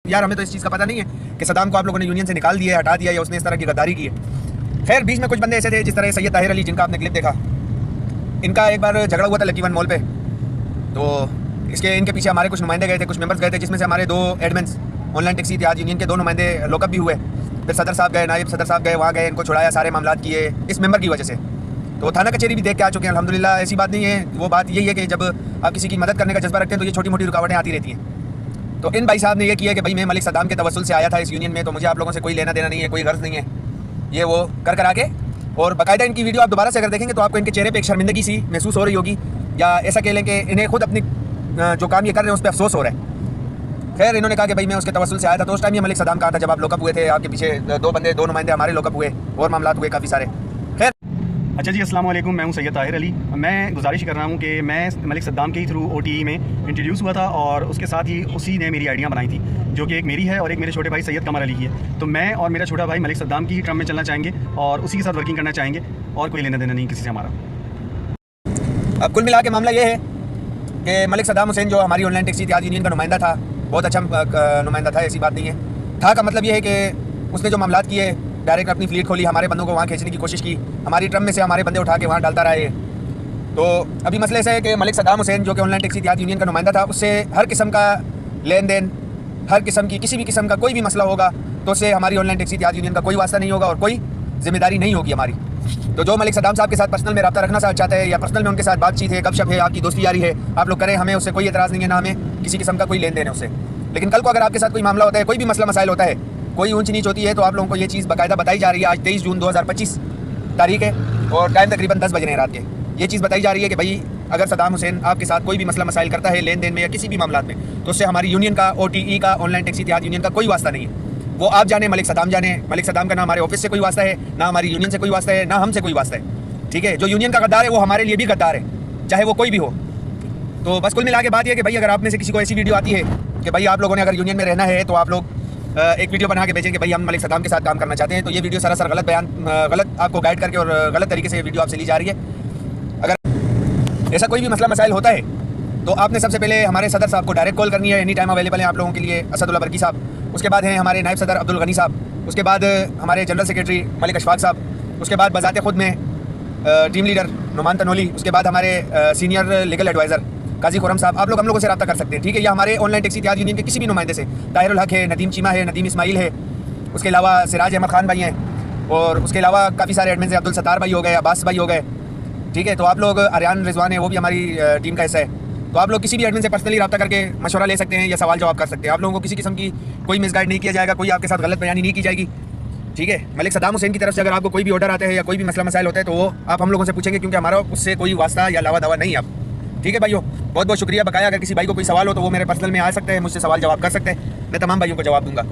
यार हमें तो इस चीज़ का पता नहीं है कि सदाम को आप लोगों ने यूनियन से निकाल दिया, हटा दिया या उसने इस तरह की गद्दारी की है। खैर बीच में कुछ बंदे ऐसे थे जिस तरह सैयद ताहिर अली, जिनका आपने क्लिप देखा, इनका एक बार झगड़ा हुआ था लकी वन मॉल पे। तो इनके पीछे हमारे कुछ नुमाइंदे गए थे, कुछ मेंबर्स गए थे, जिसमें से हमारे 2 एडमिन्स ऑनलाइन टैक्सी इत्तेहाद यूनियन के 2 नुमाइंदे लॉकअप भी हुए। फिर सदर साहब गए, नायब सदर साहब गए, वहाँ गए, इनको छुड़ाया, सारे मामला किए इस मेंबर की वजह से। तो थाना कचहरी भी देख के आ चुके हैं अल्हम्दुलिल्लाह। ऐसी बात नहीं है, वो बात यही है कि जब आप किसी की मदद करने का जज्बा रखते हैं तो ये छोटी मोटी रुकावटें आती रहती हैं। तो इन भाई साहब ने ये किया कि भाई मैं मलिक सद्दाम के तवस्सुल से आया था इस यूनियन में, तो मुझे आप लोगों से कोई लेना देना नहीं है, कोई गर्ज नहीं है, ये वो कर आके। और बाकायदा इनकी वीडियो आप दोबारा से अगर देखेंगे तो आपको इनके चेहरे पे एक शर्मिंदगी सी महसूस हो रही होगी, या ऐसा कह लें कि इन्हें खुद अपनी जो काम ये कर रहे हैं उस पर अफसोस हो रहा है। खैर इन्होंने कहा कि भाई मैं उसके तवस्सुल से आया था। तो उस टाइम ये मलिक सद्दाम कहा था जब आप लॉकअप हुए थे, आपके पीछे 2 नुमाइंदे हमारे लॉकअप हुए और मामला हुए काफ़ी सारे। खैर अच्छा जी, अस्सलाम वालेकुम, मैं हूं सैयद ताहिर अली। मैं गुजारिश कर रहा हूं कि मैं मलिक सद्दाम के ही थ्रू OTE में इंट्रोड्यूस हुआ था और उसके साथ ही उसी ने मेरी आइडिया बनाई थी, जो कि एक मेरी है और एक मेरे छोटे भाई सैयद कमर अली की है। तो मैं और मेरा छोटा भाई मलिक सद्दाम की ही ट्रम में चलना चाहेंगे और उसी के साथ वर्किंग करना चाहेंगे, और कोई लेना देना नहीं किसी से हमारा। अब कुल मिला के मामला ये है कि मलिक सद्दाम हुसैन जो हमारी ऑनलाइन टैक्सी इत्तेहाद यूनियन का नुमाइंदा था, बहुत अच्छा नुमाइंदा था, ऐसी बात नहीं है। था का मतलब ये है कि उसने जो मामला किए, डायरेक्ट अपनी फ्लीट खोली, हमारे बंदों को वहाँ खींचने की कोशिश की, हमारी ट्रम में से हमारे बंदे उठा के वहाँ डालता रहा है। तो अभी मसले से है कि मलिक सद्दाम हुसैन जो कि ऑनलाइन टैक्सी इत्तेहाद यूनियन का नुमाइंदा था, उससे हर किस्म का लेन देन, हर किस्म की किसी भी किस्म का कोई भी मसला होगा तो उससे हमारी ऑनलाइन टैक्सी इत्तेहाद यूनियन का कोई वास्ता नहीं होगा और कोई जिम्मेदारी नहीं होगी हमारी। तो जो मलिक सद्दाम साहब के साथ पर्सनल में रब्ता रखना चाहते हैं या पर्सनल में उनके साथ बातचीत है, गपशप है, आपकी दोस्ती यारी है, आप लोग करें, हमें उससे कोई एतराज़ नहीं है, ना हमें किसी किस्म का कोई लेन देन है उससे। लेकिन कल को अगर आपके साथ कोई मामला होता है, कोई भी मसला मसाइल होता है, कोई ऊंच नीच होती है, तो आप लोगों को ये चीज़ बाकायदा बताई जा रही है। आज 23 जून 2025 तारीख है और टाइम तकरीबन 10 बज रहे हैं रात के। ये चीज़ बताई जा रही है कि भाई अगर सद्दाम हुसैन आपके साथ कोई भी मसला मसाइल करता है लेन देन में या किसी भी मामला में, तो उससे हमारी यूनियन का, OTE का, ऑनलाइन टैक्सी इत्तेहाद यूनियन का कोई वास्ता नहीं है। वो आप जाने, मलिक सद्दाम जाने, मलिक सद्दाम का ना हमारे ऑफिस से कोई वास्ता है, ना हमारी यूनियन से कोई वास्ता है, ना हमसे कोई वास्ता है। ठीक है, जो यूनियन का गद्दार है वो हमारे लिए भी गद्दार है, चाहे वो कोई भी हो। तो बस कुल मिला के बात यह कि भाई अगर आप में से किसी को ऐसी वीडियो आती है कि भाई आप लोगों ने अगर यूनियन में रहना है तो आप लोग एक वीडियो बना के भेजें कि भाई हम मलिक सद्दाम के साथ काम करना चाहते हैं, तो ये वीडियो सरासर गलत आपको गाइड करके और गलत तरीके से ये वीडियो आपसे ली जा रही है। अगर ऐसा कोई भी मसला मसाइल होता है तो आपने सबसे पहले हमारे सदर साहब को डायरेक्ट कॉल करनी है, एनी टाइम अवेलेबल है आप लोगों के लिए, असदुल्ला बरकी साहब। उसके बाद हैं हमारे नायब सदर अब्दुल गनी साहब, उसके बाद हमारे जनरल सेक्रेटरी मलिक अशफाक साहब, उसके बाद बजाते खुद में टीम लीडर नुमान तनोली, उसके बाद हमारे सीनियर लीगल एडवाइज़र काजी खुरम साहब। आप लोगों से रब्ता कर सकते हैं, ठीक है। या हमारे ऑनलाइन टैक्सी इत्तेहाद यूनियन के किसी भी नुमाइंदे से, ताहिरुल हक है, नदीम चीमा है, नदीम इस्माइल है, उसके अलावा सिराज अहमद खान भाई हैं, और उसके अलावा काफ़ी सारे एडमिन से अब्दुल सत्तार भाई हो गए, अब्बास भाई हो गए, ठीक है। तो आप लोग, आर्यान रिजवान है, वो भी हमारी टीम का हिस्सा है। तो आप लोग किसी भी एडमिन से पर्सनली रब्ता करके मशवरा ले सकते हैं या सवाल जवाब कर सकते हैं। आप लोगों को किसी किस्म की कोई मिसगाइड नहीं किया जाएगा, कोई आपके साथ गलत बयानी नहीं की जाएगी, ठीक है। मलिक सद्दाम हुसैन की तरफ से अगर आपको कोई भी ऑर्डर आता है या कोई भी मसला मसाइल होता है तो वो आप हम लोगों से पूछेंगे, क्योंकि हमारा उससे कोई वास्ता या लावा दावा नहीं है। आप ठीक है भाइयों, बहुत बहुत शुक्रिया। बकाया अगर किसी भाई को कोई सवाल हो तो वो मेरे पर्सनल में आ सकते हैं, मुझसे सवाल जवाब कर सकते हैं, मैं तमाम भाइयों को जवाब दूंगा।